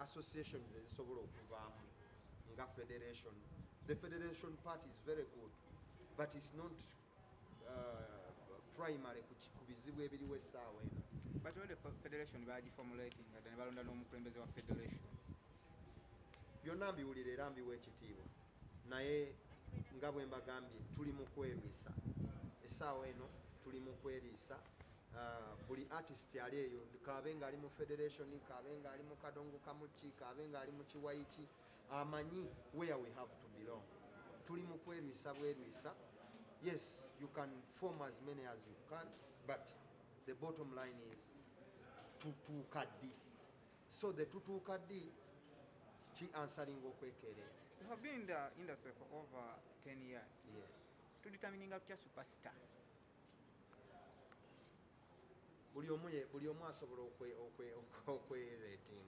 associations ezisobola okuvaamu nga federation. The federation part is very good, but it's not primary ku bizibu ebiriwo essaawa eno. But when the federation bagiformulating nga ne balonda n'omukulembeze wa federation, byonna mbiwulira era mbiwa ekitiibwa, naye nga bwe mbagambye tuli mu kwerwisa essaawa eno, tuli mu kweriisa. Buli artist ali eyo, kabe nga ali mu federation, kabe nga ali mu kadongo kamuki, kabe nga ali mu kiwayiki, amanyi where we have to belong. Tuli mu kwerwisa bwerwisa. Yes, you can form as many as you can, but the bottom line is tutuuka ddi. So the tutuuka ddi ki ansalinga okwekeerera. You have been in the industry for over 10 years. Yes. To determining a superstar. Buli omu asobola okwe-rating.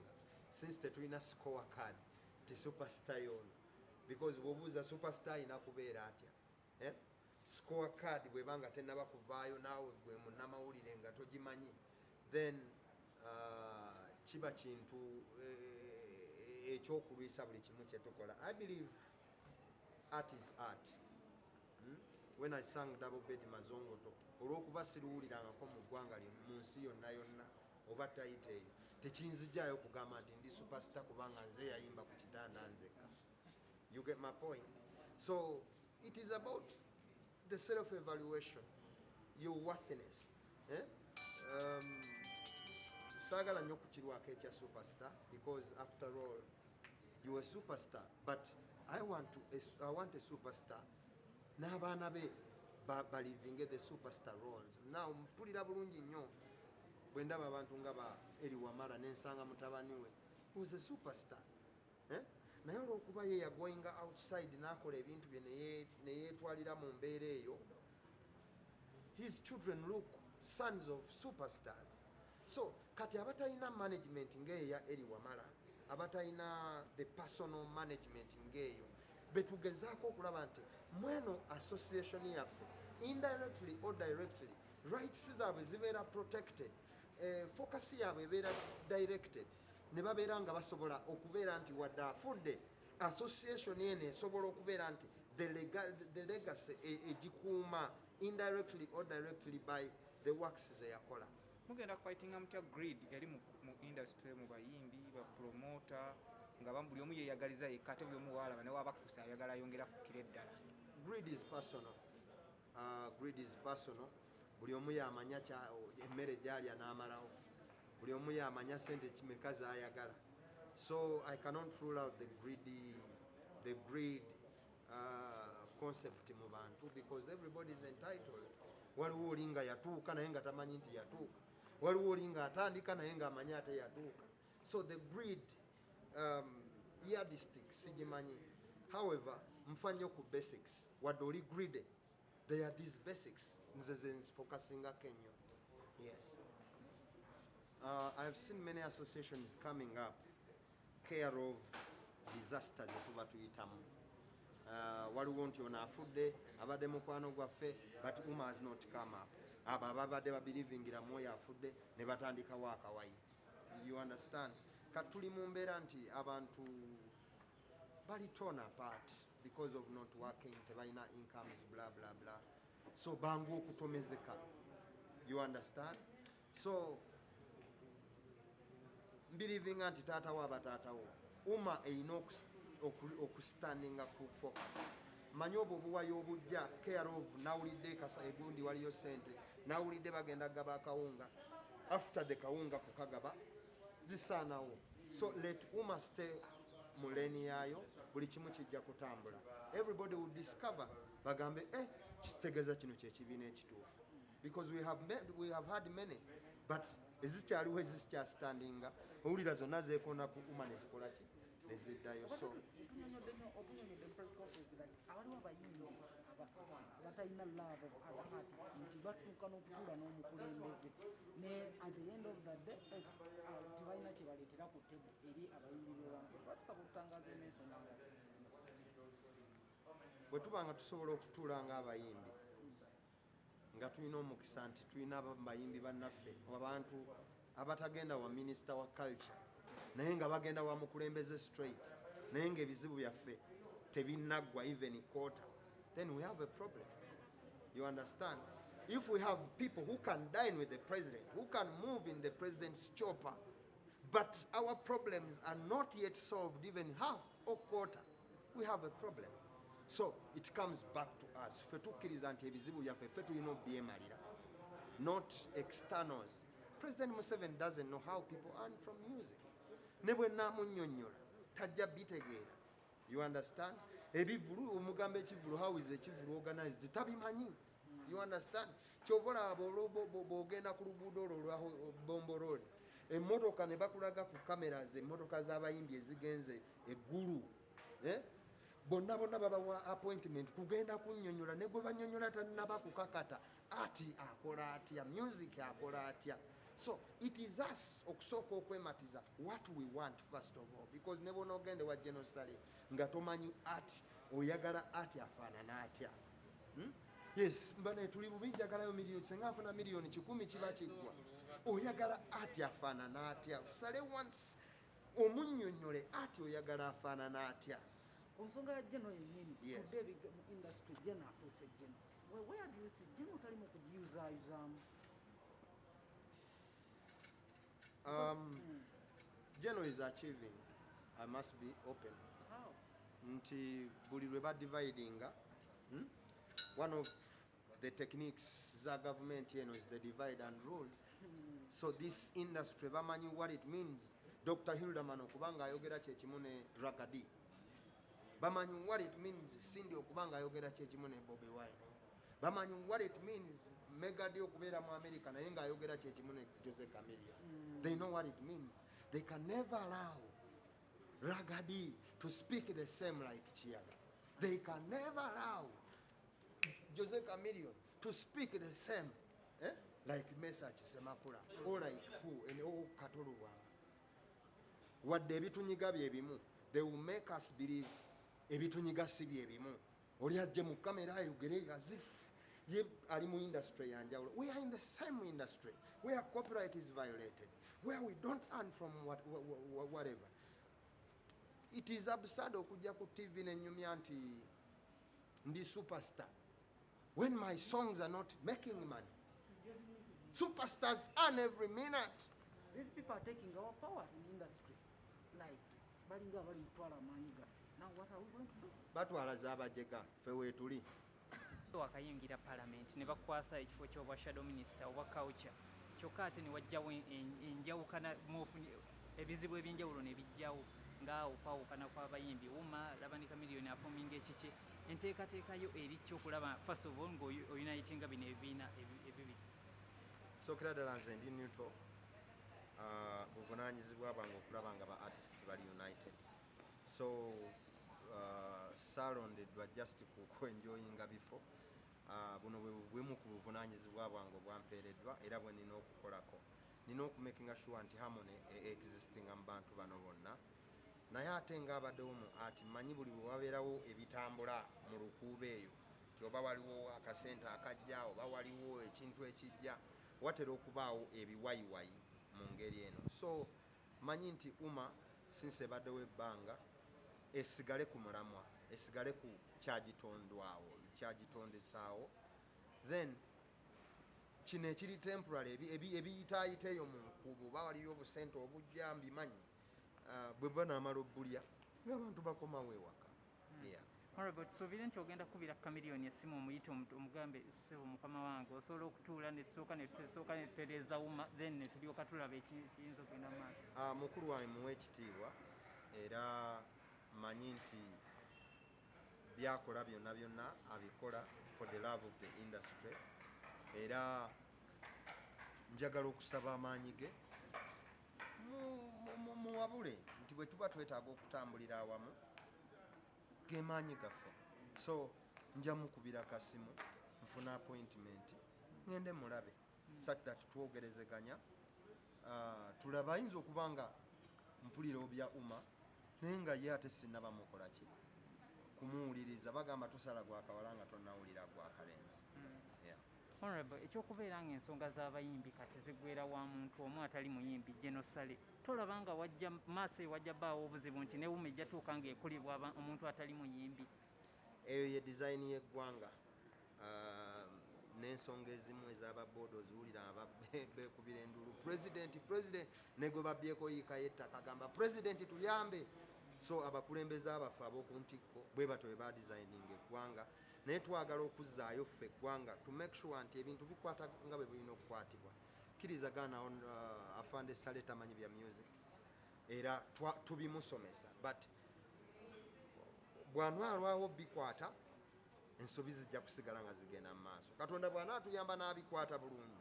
Since tetulina score card ti superstar yono, because bw'obuuza superstar ina kubeera atya. Score card bwebanga tennaba kuvaayo naawe gwe munnamawulire nga togimanyi, then kiba kintu ekyokulwisa buli kimu kye tukola. I believe art is art. When I sang Double Bed Mazongoto, olw'okuba siruwulirangako mu ggwanga mu nsi yonna yonna oba tayita eyo, tekinzijaayo kugamba nti ndi superstar kubanga nze yayimba ku kitanda nzekka. You get my point? So it is about the self-evaluation, your worthiness. Sagala nnyo kukirwako ekya superstar, because after all you are a superstar, but I want a superstar n'abaana be balivinge the superstar roles. Now mpulira bulungi nnyo bwe ndaba abantu nga ba Eri Wamala n'ensanga mutabani we who's a superstar. Naye olw'okuba ye yagoinga outside n'akola ebintu bye ne yeetwalira mu mbeera eyo, his children look sons of superstars. So kati abatalina management ng'eya Eri Wamala, abatalina the personal management ng'eyo, betugezaako okulaba nti mweno association yaffe indirectly or directly rights zaabwe zibeera protected, focus yaabwe ebeera directed, ne babeera nga basobola okubeera nti wadde afudde association eno esobola okubeera nti the legacy egikuuma indirectly or directly by the works ze yakola. Mugenda fightinga mutya greed eri mu industry mu bayimbi ba promoter nga buli omu yeyagaliza yekka ate buli omu waalaba ne wabakusa ayagala ayongera kukira eddala. Greed is personal. Greed is personal. Buli omu yamanya emmere gyalya n'amalawo. Buli omu yamanya sente kimeka z'ayagala. So I cannot rule out the greed concept mu bantu, because everybody is entitled. Waliwo oli nga yatuuka naye nga tamanyi nti yatuuka. Waliwo oli nga atandika naye nga amanyi ate yatuuka. So the greed yardstick sigimanyi. However, mfanyo ku basics. Wadde oli greedy, there are these basics. Nze ze focusinga Kenya. Yes. I have seen many associations coming up, care of disasters etuba tuyitamu. Waliwo nti ono afudde abadde mukwano gwaffe, but Uma has not come up. Abo ababadde babirivingira mwoyo afudde ne batandikawo akawayi. You understand? Kati tuli mu mbeera nti abantu bali torn apart because of not working, tebalina incomes, blah blah blah. So bangu okutomezeka. You understand? So mbirivinga nti taatawo abataatawo Uma erina okustandinga ku focus. Manyi obwo obuwayo obujja care of nawulidde kasa egundi waliyo sente, nawulidde bagenda gaba akawunga, after the kawunga kukagaba zisaanawo. So let Uma stay mu lane yaayo, buli kimu kijja kutambula. Everybody will discover bagambe kitegeeza kino kyekibiina ekituufu, because we have had many, but ezikyaliwo ezikyastandinga owulira zonna zeekona ku Uma nezikola ki neziddayo. So abaliwo abayimbi abatalina love of other artists nti batuuka n'okutuula n'omukulembeze ne at the end of the day tebalina kye baleetera ku tebo eri abayimbi bewansi. Batusaba okutangaza n'ensonga bwe tuba nga tusobola okutuula ng'abayimbi nga tulina omukisa nti tulina abayimbi bannaffe abantu abatagenda wa minisita wa culture naye nga bagenda wa mukulembeze straight, naye nga ebizibu byaffe tebinaggwa even quarter, then we have a problem. You understand? If we have people who can dine with the president, who can move in the president's chopper, but our problems are not yet solved, even half or quarter, we have a problem. So it comes back to us. Ffe tukkiriza nti ebizibu byaffe ffe tulina obyemalira, not externals. President Museveni doesn't know how people earn from music. Ne bwe naamunnyonnyola tajja bitegeera. You understand? Ebivulu omugamba ekivulu, how is ekivulu organized, tabimanyi. You understand? Kyobola bw'ogenda ku luguudo olwo lwa Bombo Road, emmotoka ne bakulaga ku cameras, emmotoka z'abayimbi ezigenze eggulu, bonna babawa appointment kugenda kunnyonnyola, ne gwe bannyonnyola tannaba kukakata ati akola atya, music akola atya. So it is us okusooka okwematiza what we want first of all, because ne bona ogende wa genocide nga tomanyi ati oyagala ati afaanana atya. Yes, mbane tuli bubi njagalayo miliyoni, senga afuna miliyoni 10 kiba kiggwa. Oyagala ati afaanana atya. Sale once omunnyonnyole ati oyagala afaanana atya. Onsonga ya Geno yennyini, Yes. today mu industry Geno afuuse Geno. Where do you see Geno tali mu kugiyuzaayuzaamu? Geno is achieving, I must be open. How? Nti buli lwe badividinga, one of the techniques za government eno is the divide and rule. So this industry bamanyi what it means. Dr. Hilderman okubanga ayogera kyekimu ne Ragadi, bamanyi what it means Cindy okubanga ayogera kyekimu ne Bobi Wine, bamanyi what it means Megadi okubeera mu America naye nga ayogera kyekimu ne Jose Camillo. They know what it means. They can never allow Ragadi to speak the same like Chiaga. They can never allow Jose Camillo to speak the same like Message Semakula or like who and Katoluwa. What the bitunyiga byebimu, they will make us believe ebitunyiga si byebimu. Oli ajje mu kamera ayogere as if ye ali mu industry yanjawulo. We are in the same industry where copyright is violated, where we don't earn from whatever. It is absurd okujja ku TV nenyumya nti ndi superstar when my songs are not making money. Superstars earn every minute. These people are taking our power in the industry. Like, balinga bali mtwala amaanyi gaffe. Now what are we going to do? Batwala z'abajega ffe weetuli. Wakayingira parliament ne bakwasa ekifo ky'obwa shadow minister obwa culture, kyokka ate ne wajjawo enjawukana ebizibu ebyenjawulo ne bijjawo ngaawo kwawukana kw'abayimbi uma labanika miliyoni afuminga ekiki enteekateekayo eri kyokulaba first of all ng'oyunitinga bino ebibiina ebibiri. Sookera ddala nze ndi neutral. Buvunaanyizibwa bwange okulaba nga ba artist bali united. So saalondeddwa just kwenjoyinga bifo. Buno bwemu ku buvunaanyizibwa bwange obwampeereddwa era bwe nina okukolako. Nina okumakinga sure nti harmony existinga mu bantu bano bonna. Naye ate ng'abaddewo mu ati mmanyi buli bwe wabeerawo ebitambula mu lukuubo eyo nti oba waliwo akasente akajja oba waliwo ekintu ekijja, watera okubaawo ebiwayiwayi mu ngeri eno. So manyi nti since ebaddewo ebbanga esigale ku mulamwa, esigale ku kyagitondwawo, kyagitondesaawo, then kino ekiri temporary ebiyitaayita eyo mu nkubu oba waliyo obusente obujja mbimanyi bwe banaamala obbulya ng'abantu bakomawo ewaka. Alright, tusuubire nti ogenda kukubira kamiliyoni essimu omuyite omugambe ssebo mukama wange osobola okutuula nesooka netutereeza wuma then netulyoka tulaba ekiyinza okugenda mu maaso. Mukulu wange muwe ekitiibwa era manyi nti byakola byonna byonna abikola for the love of the industry, era njagala okusaba amaanyi ge muwabule nti bwe tuba twetaaga okutambulira awamu ge maanyi gaffe. So nja mukubira kasimu nfuna appointment ngende mulabe such that twogerezeganya tulaba ayinza okuba nga mpulira obya naye nga ye ate sinnaba mukola ki kumuwuliriza. Bagamba tosala gwakawala nga tonnawulira gwakalenzi. Honorable, ekyokubeera ng'ensonga z'abayimbi kati ziggweera wa muntu omu atali muyimbi genosale tolaba nga wajja maaso ewajja bbaawo obuzibu nti ne wuma ejjatuuka ng'ekulibwa omuntu atali muyimbi? Eyo ye design y'eggwanga. N'ensonga ezimu ez'ababooda oziwulira beekubira endulu president ne gwe babyeko yiikayo ettaka agamba president tuyambe. So abakulembeze abaffe ab'oku ntikko bwe batyo bwe badesigninga eggwanga, naye twagala okuzzaayo ffe eggwanga to make sure nti ebintu bikwata nga bwe birina okukwatibwa. Kkirizagana afande Sale tamanyi bya music era tubimusomesa, but bw'anwalwawo bikwata ensobi zijja kusigala nga zigenda mu maaso. Katonda bw'anaatuyamba n'abikwata bulungi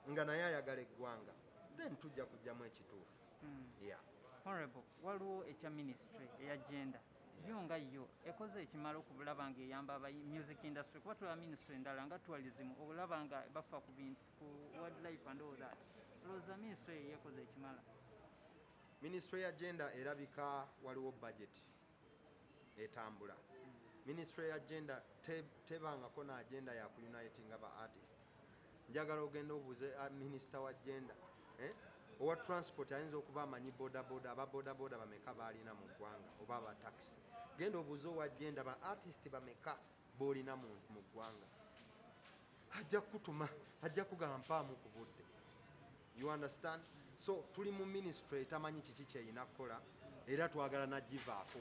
nga naye ayagala eggwanga, then tujja kujjamu ekituufu. Yeah. Honorable, waliwo ekya ministry eya gender yo nga yo ekoze ekimala okulaba nga eyamba music industry kuba tulaba ministry endala nga tourism olaba nga bafa ku bintu ku wildlife and all that. Olowooza ministry yekoze ekimala? Ministry ya gender erabika waliwo budget etambula. Ministry ya gender tebangako na agenda ya kuunitinga ba artist. Njagala ogenda obuze minister wa gender owa transport ayinza okuba amanyi bodaboda ababodaboda bameka baalina mu ggwanga oba aba taxi. Genda obuze owa gender ba artist bameka boolina mu ggwanga. Ajja kutuma ajja kugamba mpaamu ku budde. You understand? So tuli mu ministry tamanyi kiki kyeyina kukola era twagala nagivaako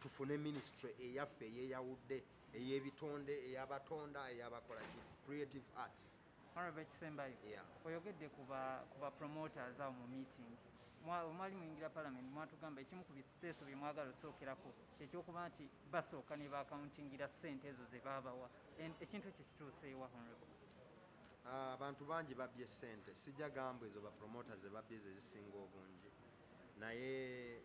tufune ministry eyaffe eyeyawudde ey'ebitonde ey'abatonda ey'abakola creative arts. Honorable Kisembayo, oyogedde ku ba promoters awo mu meeting mwali muyingira parliament mwatugamba ekimu ku biteeso bye mwagala osookerako kyekyokuba nti basooka ne baakauntingira ssente ezo ze baabawa. Ekintu ekyo kituuseewa Honorable? Abantu bangi babye ssente, sijja gamba ezo ba promoters ze babye ze zisinga obungi, naye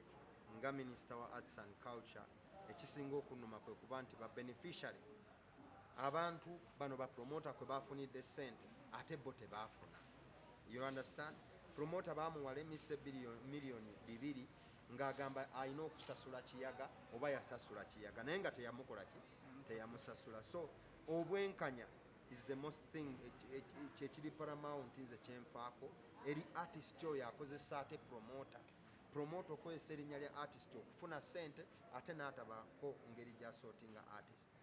nga minister wa arts and culture ekisinga okunnuma kwe kuba nti ba beneficiary abantu bano ba promoter kwe bafunidde ssente ate bo tebaafuna. You understand? Promoter baamuwala emise miliyoni 2 ng'agamba alina okusasula kiyaga oba yasasula kiyaga naye nga teyamukola ki teyamusasula. So obwenkanya is the most thing kyekiri paramount nze kyenfaako eri artist oyo akozesa ate promoter okozesa erinnya lya artist okufuna ssente ate n'atabaako ngeri gy'asootinga artist.